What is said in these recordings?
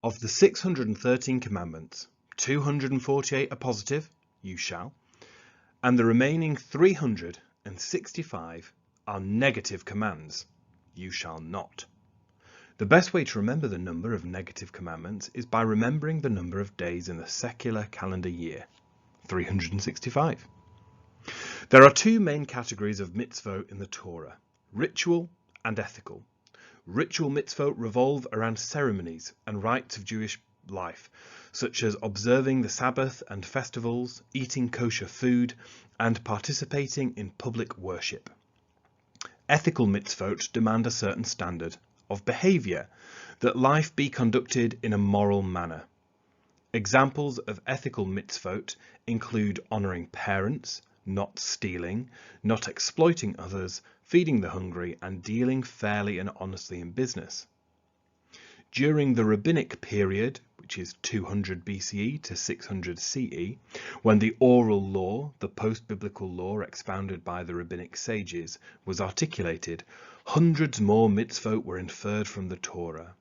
Of the 613 commandments, 248 are positive, you shall, and the remaining 365 are negative commands, you shall not. The best way to remember the number of negative commandments is by remembering the number of days in the secular calendar year, 365. There are two main categories of mitzvot in the Torah, ritual and ethical. Ritual mitzvot revolve around ceremonies and rites of Jewish life, such as observing the Sabbath and festivals, eating kosher food, and participating in public worship. Ethical mitzvot demand a certain standard of behavior, that life be conducted in a moral manner. Examples of ethical mitzvot include honoring parents, not stealing, not exploiting others, feeding the hungry, and dealing fairly and honestly in business. During the Rabbinic period, which is 200 BCE to 600 CE, when the oral law, the post-biblical law expounded by the Rabbinic sages, was articulated, hundreds more mitzvot were inferred from the Torah.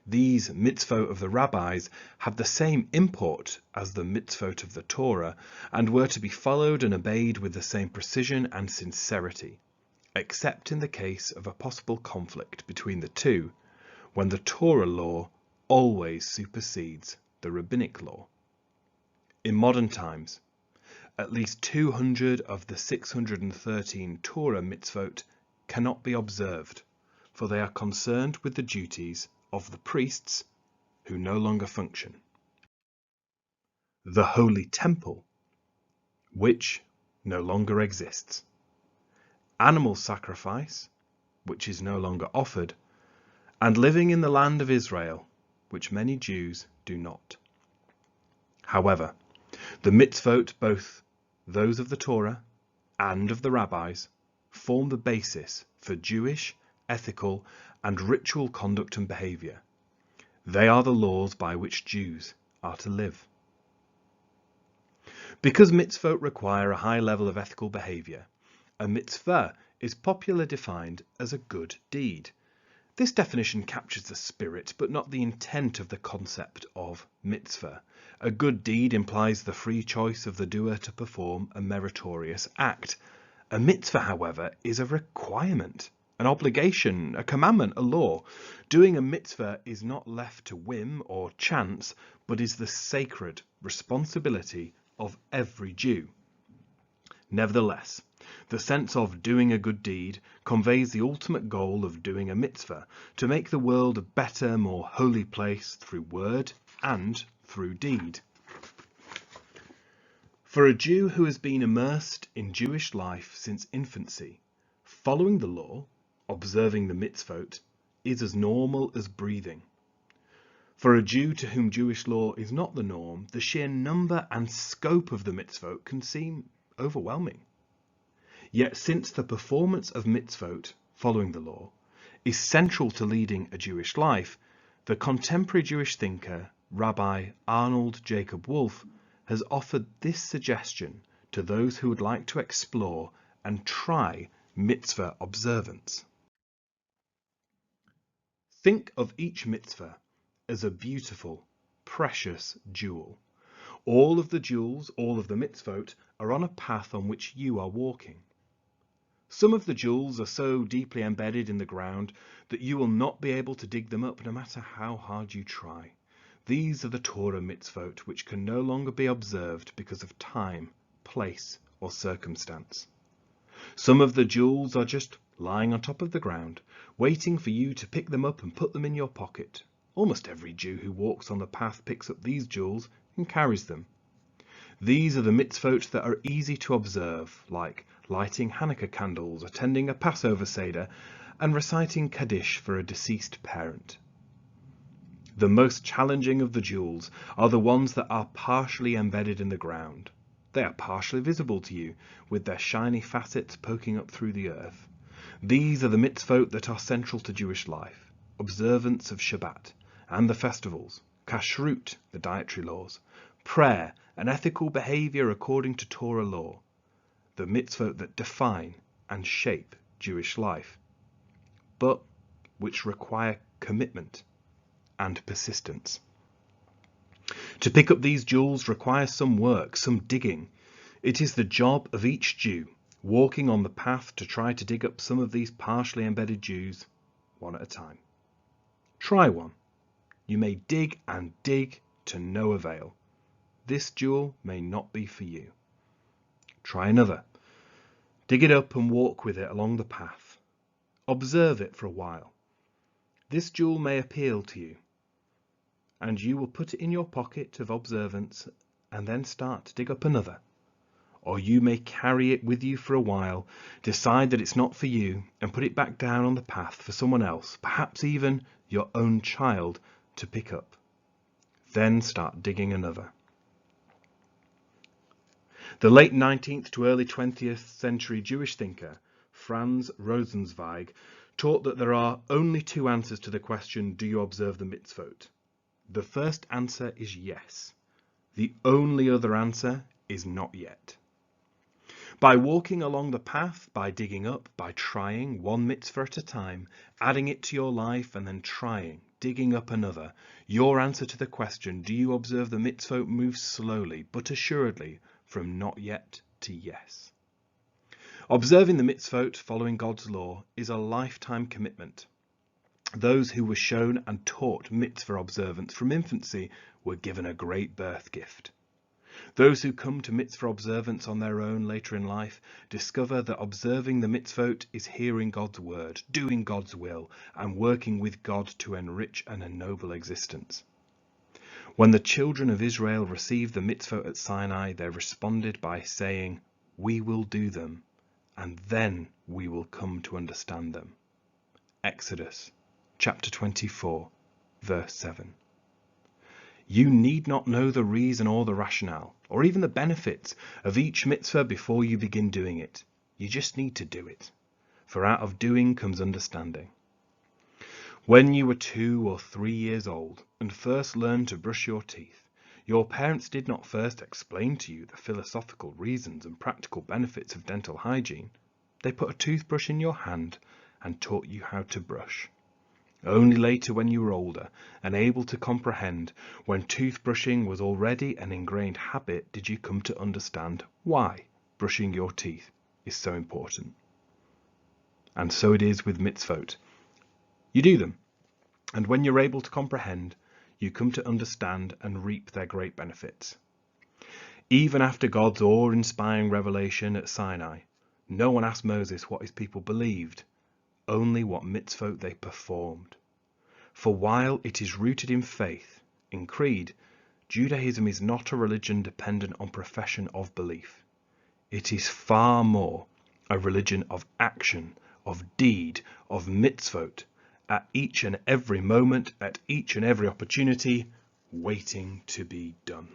These mitzvot of the rabbis have the same import as the mitzvot of the Torah and were to be followed and obeyed with the same precision and sincerity, except in the case of a possible conflict between the two, when the Torah law always supersedes the Rabbinic law. In modern times, at least 200 of the 613 Torah mitzvot cannot be observed, for they are concerned with the duties of the priests who no longer function. The Holy Temple, which no longer exists. Animal sacrifice, which is no longer offered, and living in the land of Israel, which many Jews do not. However, the mitzvot, both those of the Torah and of the rabbis, form the basis for Jewish, ethical, and ritual conduct and behavior. They are the laws by which Jews are to live. Because mitzvot require a high level of ethical behavior, a mitzvah is popularly defined as a good deed. This definition captures the spirit, but not the intent of the concept of mitzvah. A good deed implies the free choice of the doer to perform a meritorious act. A mitzvah, however, is a requirement, an obligation, a commandment, a law. Doing a mitzvah is not left to whim or chance, but is the sacred responsibility of every Jew. Nevertheless, the sense of doing a good deed conveys the ultimate goal of doing a mitzvah, to make the world a better, more holy place through word and through deed. For a Jew who has been immersed in Jewish life since infancy, following the law, observing the mitzvot, is as normal as breathing. For a Jew to whom Jewish law is not the norm, the sheer number and scope of the mitzvot can seem overwhelming. Yet since the performance of mitzvot, following the law, is central to leading a Jewish life, the contemporary Jewish thinker, Rabbi Arnold Jacob Wolf, has offered this suggestion to those who would like to explore and try mitzvah observance. Think of each mitzvah as a beautiful, precious jewel. All of the jewels, all of the mitzvot, are on a path on which you are walking. Some of the jewels are so deeply embedded in the ground that you will not be able to dig them up no matter how hard you try. These are the Torah mitzvot, which can no longer be observed because of time, place, or circumstance. Some of the jewels are just lying on top of the ground, waiting for you to pick them up and put them in your pocket. Almost every Jew who walks on the path picks up these jewels and carries them. These are the mitzvot that are easy to observe, like lighting Hanukkah candles, attending a Passover Seder, and reciting Kaddish for a deceased parent. The most challenging of the jewels are the ones that are partially embedded in the ground. They are partially visible to you, with their shiny facets poking up through the earth. These are the mitzvot that are central to Jewish life: observance of Shabbat and the festivals, kashrut, the dietary laws, prayer and ethical behavior according to Torah law, the mitzvot that define and shape Jewish life, but which require commitment and persistence. To pick up these jewels requires some work, some digging. It is the job of each Jew, walking on the path to try to dig up some of these partially embedded Jews, one at a time. Try one. You may dig and dig to no avail. This jewel may not be for you. Try another. Dig it up and walk with it along the path. Observe it for a while. This jewel may appeal to you, and you will put it in your pocket of observance and then start to dig up another. Or you may carry it with you for a while, decide that it's not for you, and put it back down on the path for someone else, perhaps even your own child, to pick up. Then start digging another. The late 19th to early 20th century Jewish thinker, Franz Rosenzweig, taught that there are only two answers to the question, do you observe the mitzvot? The first answer is yes. The only other answer is not yet. By walking along the path, by digging up, by trying one mitzvah at a time, adding it to your life and then trying, digging up another, your answer to the question, do you observe the mitzvot, moves slowly but assuredly from not yet to yes. Observing the mitzvot, following God's law, is a lifetime commitment. Those who were shown and taught mitzvah observance from infancy were given a great birth gift. Those who come to mitzvah observance on their own later in life discover that observing the mitzvot is hearing God's word, doing God's will, and working with God to enrich and ennoble existence. When the children of Israel received the mitzvot at Sinai, they responded by saying, "We will do them, and then we will come to understand them." Exodus chapter 24, verse 7. You need not know the reason or the rationale, or even the benefits of each mitzvah before you begin doing it. You just need to do it, for out of doing comes understanding. When you were 2 or 3 years old and first learned to brush your teeth, your parents did not first explain to you the philosophical reasons and practical benefits of dental hygiene. They put a toothbrush in your hand and taught you how to brush. Only later, when you were older and able to comprehend, when toothbrushing was already an ingrained habit, did you come to understand why brushing your teeth is so important. And so it is with mitzvot. You do them, and when you're able to comprehend, you come to understand and reap their great benefits. Even after God's awe-inspiring revelation at Sinai, no one asked Moses what his people believed, only what mitzvot they performed. For while it is rooted in faith, in creed, Judaism is not a religion dependent on profession of belief. It is far more a religion of action, of deed, of mitzvot, at each and every moment, at each and every opportunity, waiting to be done.